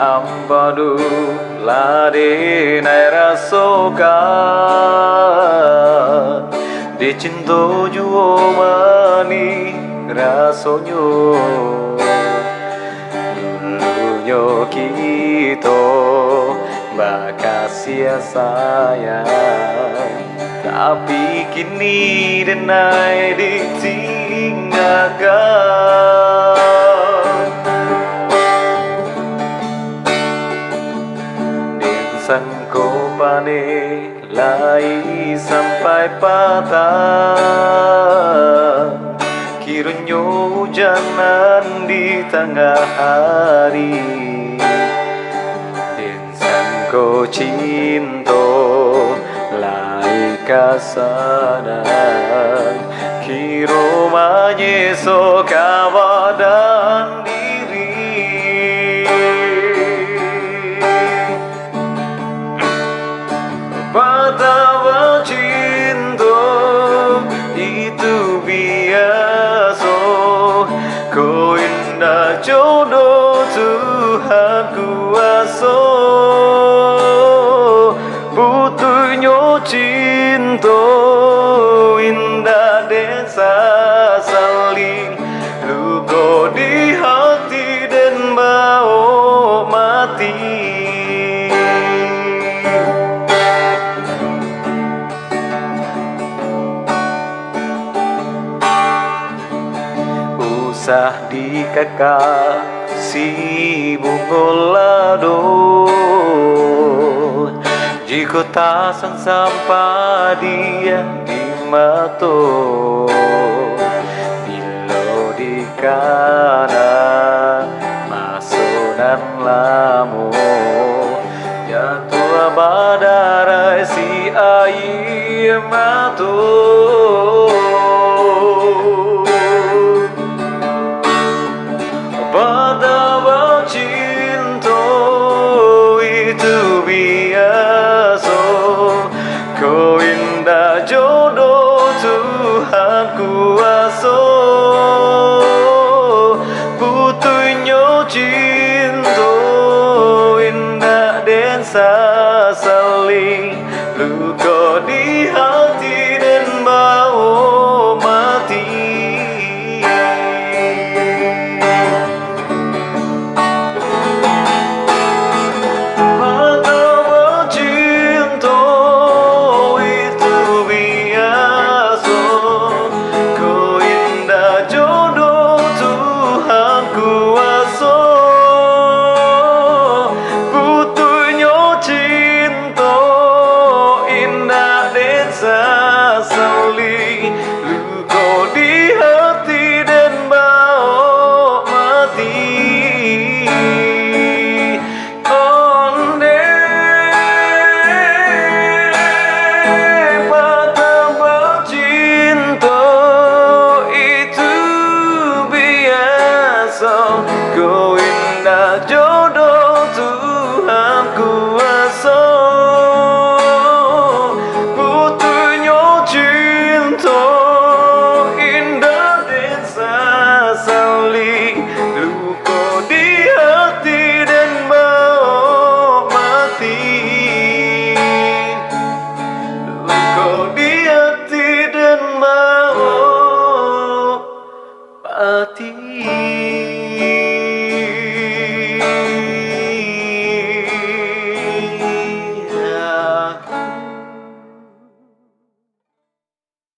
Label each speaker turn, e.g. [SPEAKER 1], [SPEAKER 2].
[SPEAKER 1] Ampadu ladinai rasokan di cinta juo mani rasonyo dulunya kita bakasih sayang tapi kini denai ditinggalkan Sangkopane lai sampai patah Kiranya hujanan di tengah hari Dan sangko cinta lai kasadan Kiro manyeso kawadan Betapa cinta itu biasa Kau indah jodoh Tuhan kuasa Butuhnya cinta indah desa saling Luka di hati dan bau mati Usah dikekang si bungolado Jika tak sang sampai dia di mato Bilo di kanan masunan lamu Jatuh badara si air mato Betapa cinta itu biasa Kau indah jodoh Tuhan ku